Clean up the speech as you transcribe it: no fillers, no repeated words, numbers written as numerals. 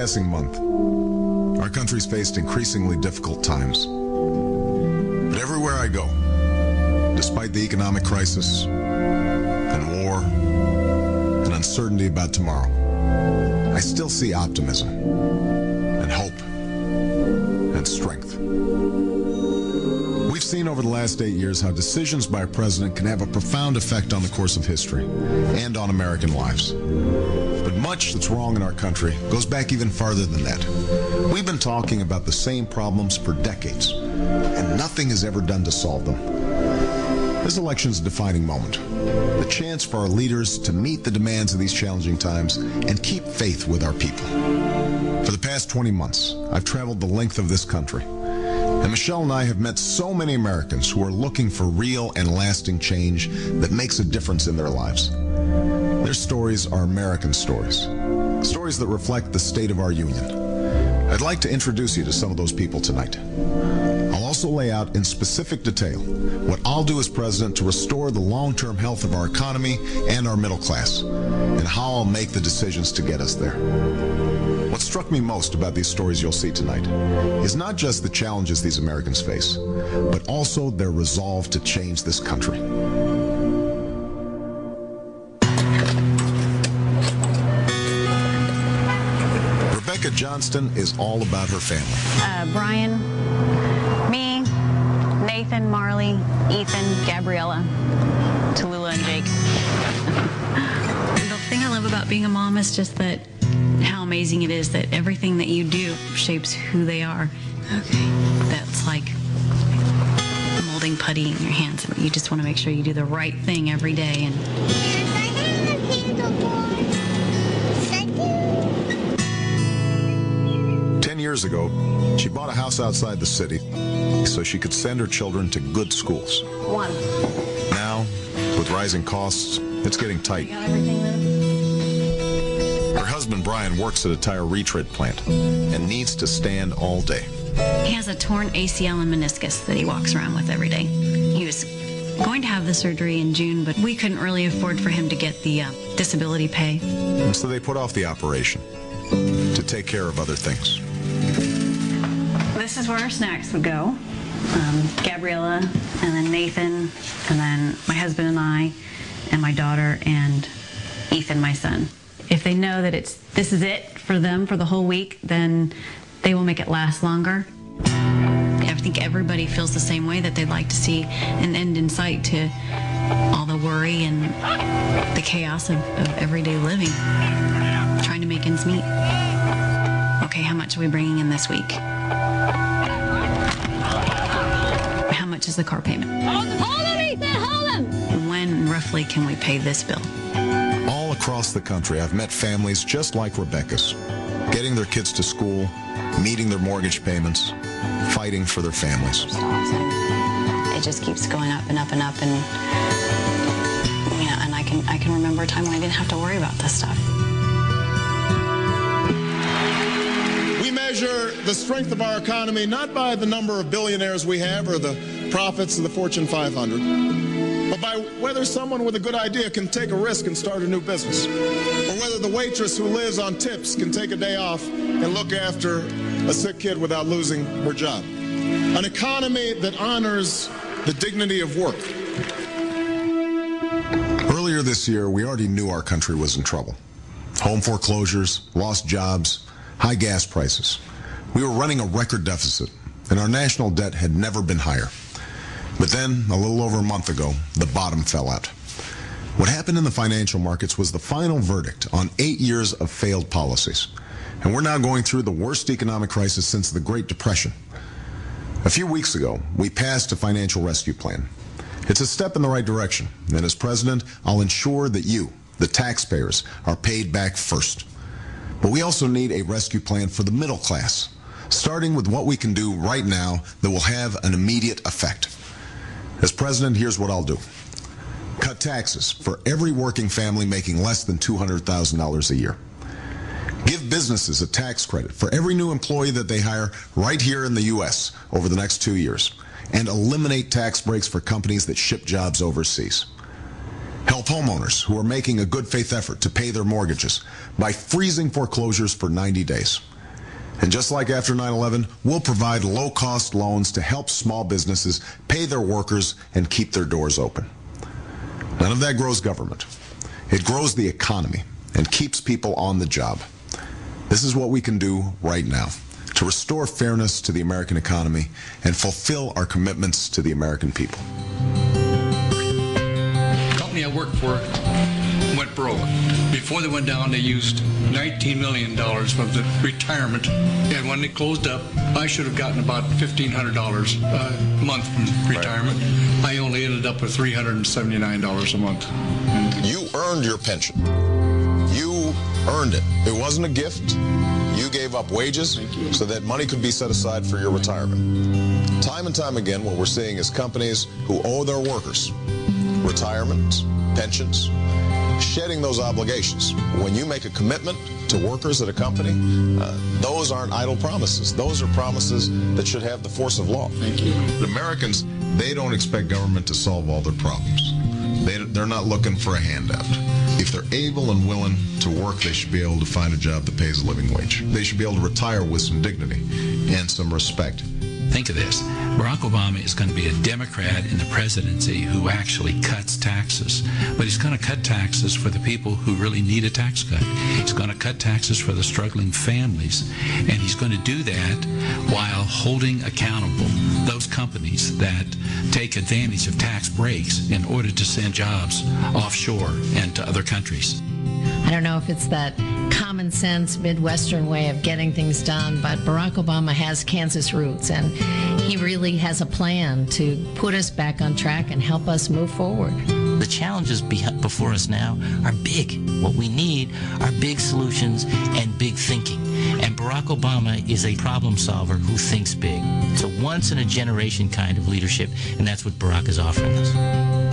passing month, our country's faced increasingly difficult times. But everywhere I go, despite the economic crisis and war and uncertainty about tomorrow, I still see optimism and hope and strength. We've seen over the last 8 years how decisions by a president can have a profound effect on the course of history and on American lives. But much that's wrong in our country goes back even farther than that. We've been talking about the same problems for decades, and nothing is ever done to solve them. This election's a defining moment, a chance for our leaders to meet the demands of these challenging times and keep faith with our people. For the past 20 months, I've traveled the length of this country, and Michelle and I have met so many Americans who are looking for real and lasting change that makes a difference in their lives. Their stories are American stories, stories that reflect the state of our union. I'd like to introduce you to some of those people tonight. I'll also lay out in specific detail what I'll do as president to restore the long-term health of our economy and our middle class, and how I'll make the decisions to get us there. What struck me most about these stories you'll see tonight is not just the challenges these Americans face, but also their resolve to change this country. Rebecca Johnston is all about her family. Brian, me, Nathan, Marley, Ethan, Gabriella, Tallulah, and Jake. The thing I love about being a mom is just that how amazing it is that everything that you do shapes who they are. Okay. That's like molding putty in your hands. You just want to make sure you do the right thing every day. And Yes, I have a paddleboard. Thank you. 10 years ago, she bought a house outside the city so she could send her children to good schools. one. Now, with rising costs, it's getting tight. You got everything then? Her husband, Brian, works at a tire retread plant and needs to stand all day. He has a torn ACL and meniscus that he walks around with every day. He was going to have the surgery in June, but we couldn't really afford for him to get the disability pay. And so they put off the operation to take care of other things. This is where our snacks would go. Gabriella, and then Nathan, and then my husband and I, and my daughter, and Ethan, my son. If they know that this is it for them for the whole week, then they will make it last longer. I think everybody feels the same way, that they'd like to see an end in sight to all the worry and the chaos of everyday living, trying to make ends meet. Okay, how much are we bringing in this week? How much is the car payment? Hold him, Ethan, hold him! When roughly can we pay this bill? All across the country, I've met families just like Rebecca's, getting their kids to school, meeting their mortgage payments, fighting for their families. It just keeps going up and up and up, and and I can remember a time when I didn't have to worry about this stuff. We measure the strength of our economy not by the number of billionaires we have or the profits of the Fortune 500, but by whether someone with a good idea can take a risk and start a new business, or whether the waitress who lives on tips can take a day off and look after a sick kid without losing her job. An economy that honors the dignity of work. Earlier this year, we already knew our country was in trouble. Home foreclosures, lost jobs, high gas prices. We were running a record deficit, and our national debt had never been higher. But then, a little over a month ago, the bottom fell out. What happened in the financial markets was the final verdict on 8 years of failed policies. And we're now going through the worst economic crisis since the Great Depression. A few weeks ago, we passed a financial rescue plan. It's a step in the right direction, and as president, I'll ensure that you, the taxpayers, are paid back first. But we also need a rescue plan for the middle class, starting with what we can do right now that will have an immediate effect. As president, here's what I'll do. Cut taxes for every working family making less than $200,000 a year. Give businesses a tax credit for every new employee that they hire right here in the U.S. over the next 2 years, and eliminate tax breaks for companies that ship jobs overseas. Help homeowners who are making a good faith effort to pay their mortgages by freezing foreclosures for 90 days. And just like after 9/11, we'll provide low-cost loans to help small businesses pay their workers and keep their doors open. None of that grows government. It grows the economy and keeps people on the job. This is what we can do right now to restore fairness to the American economy and fulfill our commitments to the American people. The company I worked for went broke. Before they went down, they used $19 million from the retirement. And when they closed up, I should have gotten about $1,500 a month from retirement. I only ended up with $379 a month. You earned your pension. You earned it. It wasn't a gift. You gave up wages so that money could be set aside for your retirement. Time and time again, what we're seeing is companies who owe their workers retirement, pensions, shedding those obligations. When you make a commitment to workers at a company, those aren't idle promises. Those are promises that should have the force of law. Thank you. Americans, they don't expect government to solve all their problems. They're not looking for a handout. If they're able and willing to work, they should be able to find a job that pays a living wage. They should be able to retire with some dignity and some respect. Think of this. Barack Obama is going to be a Democrat in the presidency who actually cuts taxes. But he's going to cut taxes for the people who really need a tax cut. He's going to cut taxes for the struggling families. And he's going to do that while holding accountable those companies that take advantage of tax breaks in order to send jobs offshore and to other countries. I don't know if it's that common sense Midwestern way of getting things done, but Barack Obama has Kansas roots, and he really has a plan to put us back on track and help us move forward. The challenges before us now are big. What we need are big solutions and big thinking. And Barack Obama is a problem solver who thinks big. It's a once-in-a-generation kind of leadership, and that's what Barack is offering us.